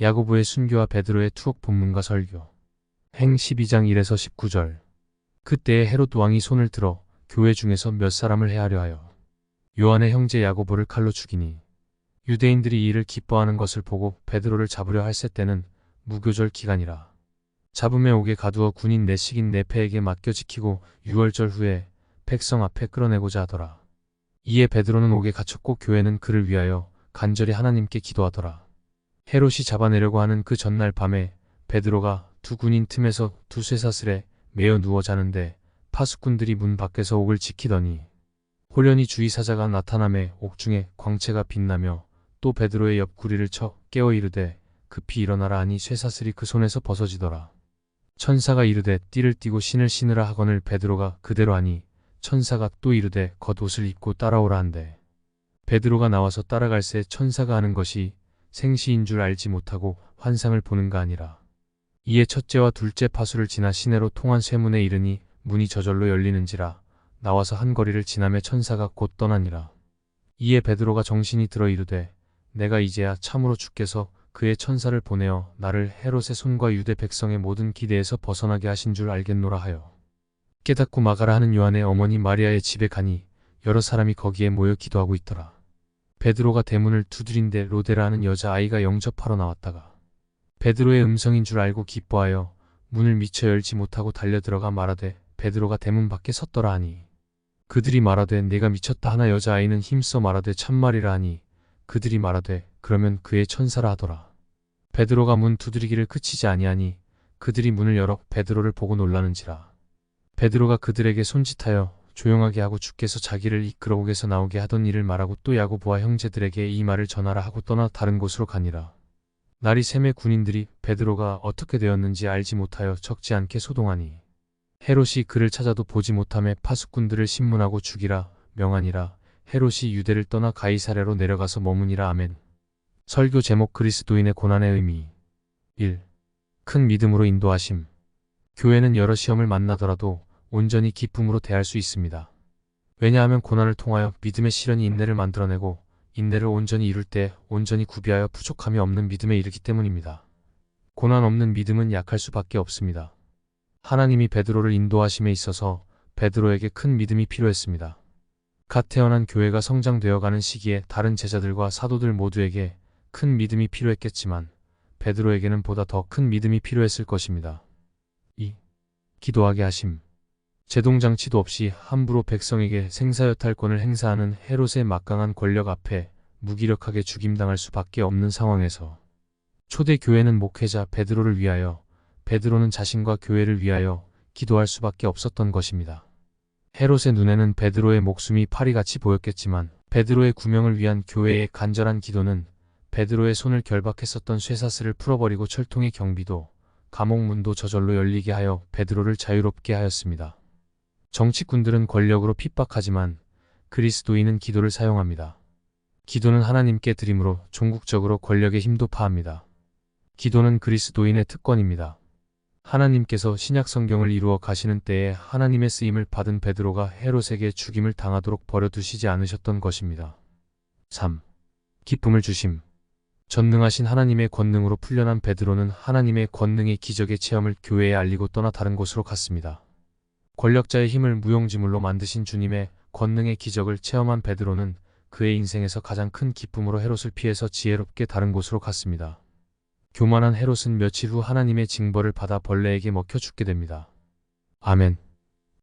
야고보의 순교와 베드로의 투옥 본문과 설교. 행 12장 1에서 19절. 그때에 헤롯 왕이 손을 들어 교회 중에서 몇 사람을 해하려 하여 요한의 형제 야고보를 칼로 죽이니, 유대인들이 이 일을 기뻐하는 것을 보고 베드로를 잡으려 할세 때는 무교절 기간이라. 잡음에 옥에 가두어 군인 내식인 네페에게 맡겨 지키고 6월절 후에 백성 앞에 끌어내고자 하더라. 이에 베드로는 옥에 갇혔고 교회는 그를 위하여 간절히 하나님께 기도하더라. 헤롯이 잡아내려고 하는 그 전날 밤에 베드로가 두 군인 틈에서 두 쇠사슬에 매어 누워 자는데 파수꾼들이 문 밖에서 옥을 지키더니, 호련히 주의사자가 나타나매 옥중에 광채가 빛나며 또 베드로의 옆구리를 쳐 깨어 이르되 급히 일어나라 하니 쇠사슬이 그 손에서 벗어지더라. 천사가 이르되 띠를 띠고 신을 신으라 하거늘 베드로가 그대로 하니 천사가 또 이르되 겉옷을 입고 따라오라 한대. 베드로가 나와서 따라갈새 천사가 하는 것이 생시인 줄 알지 못하고 환상을 보는가 아니라. 이에 첫째와 둘째 파수를 지나 시내로 통한 쇠문에 이르니 문이 저절로 열리는지라. 나와서 한 거리를 지나매 천사가 곧 떠나니라. 이에 베드로가 정신이 들어 이르되 내가 이제야 참으로 주께서 그의 천사를 보내어 나를 헤롯의 손과 유대 백성의 모든 기대에서 벗어나게 하신 줄 알겠노라 하여 깨닫고 마가라 하는 요한의 어머니 마리아의 집에 가니 여러 사람이 거기에 모여 기도하고 있더라. 베드로가 대문을 두드린데 로데라 하는 여자아이가 영접하러 나왔다가 베드로의 음성인 줄 알고 기뻐하여 문을 미처 열지 못하고 달려들어가 말하되 베드로가 대문 밖에 섰더라 하니, 그들이 말하되 내가 미쳤다 하나 여자아이는 힘써 말하되 참말이라 하니 그들이 말하되 그러면 그의 천사라 하더라. 베드로가 문 두드리기를 그치지 아니하니 그들이 문을 열어 베드로를 보고 놀라는지라. 베드로가 그들에게 손짓하여 조용하게 하고 주께서 자기를 이끌어 옥에서 나오게 하던 일을 말하고 또 야고보와 형제들에게 이 말을 전하라 하고 떠나 다른 곳으로 가니라. 날이 새매 군인들이 베드로가 어떻게 되었는지 알지 못하여 적지 않게 소동하니, 헤롯이 그를 찾아도 보지 못하매 파수꾼들을 신문하고 죽이라 명하니라. 헤롯이 유대를 떠나 가이사랴로 내려가서 머무니라. 아멘. 설교 제목 그리스도인의 고난의 의미. 1. 큰 믿음으로 인도하심. 교회는 여러 시험을 만나더라도 온전히 기쁨으로 대할 수 있습니다. 왜냐하면 고난을 통하여 믿음의 시련이 인내를 만들어내고 인내를 온전히 이룰 때 온전히 구비하여 부족함이 없는 믿음에 이르기 때문입니다. 고난 없는 믿음은 약할 수밖에 없습니다. 하나님이 베드로를 인도하심에 있어서 베드로에게 큰 믿음이 필요했습니다. 갓 태어난 교회가 성장되어가는 시기에 다른 제자들과 사도들 모두에게 큰 믿음이 필요했겠지만 베드로에게는 보다 더 큰 믿음이 필요했을 것입니다. 2. 기도하게 하심. 제동장치도 없이 함부로 백성에게 생사여탈권을 행사하는 헤롯의 막강한 권력 앞에 무기력하게 죽임당할 수밖에 없는 상황에서 초대 교회는 목회자 베드로를 위하여, 베드로는 자신과 교회를 위하여 기도할 수밖에 없었던 것입니다. 헤롯의 눈에는 베드로의 목숨이 파리같이 보였겠지만 베드로의 구명을 위한 교회의 간절한 기도는 베드로의 손을 결박했었던 쇠사슬을 풀어버리고 철통의 경비도 감옥문도 저절로 열리게 하여 베드로를 자유롭게 하였습니다. 정치꾼들은 권력으로 핍박하지만 그리스도인은 기도를 사용합니다. 기도는 하나님께 드림으로 종국적으로 권력의 힘도 파합니다. 기도는 그리스도인의 특권입니다. 하나님께서 신약 성경을 이루어 가시는 때에 하나님의 쓰임을 받은 베드로가 헤롯에게 죽임을 당하도록 버려두시지 않으셨던 것입니다. 3. 기쁨을 주심. 전능하신 하나님의 권능으로 풀려난 베드로는 하나님의 권능의 기적의 체험을 교회에 알리고 떠나 다른 곳으로 갔습니다. 권력자의 힘을 무용지물로 만드신 주님의 권능의 기적을 체험한 베드로는 그의 인생에서 가장 큰 기쁨으로 헤롯을 피해서 지혜롭게 다른 곳으로 갔습니다. 교만한 헤롯은 며칠 후 하나님의 징벌을 받아 벌레에게 먹혀 죽게 됩니다. 아멘.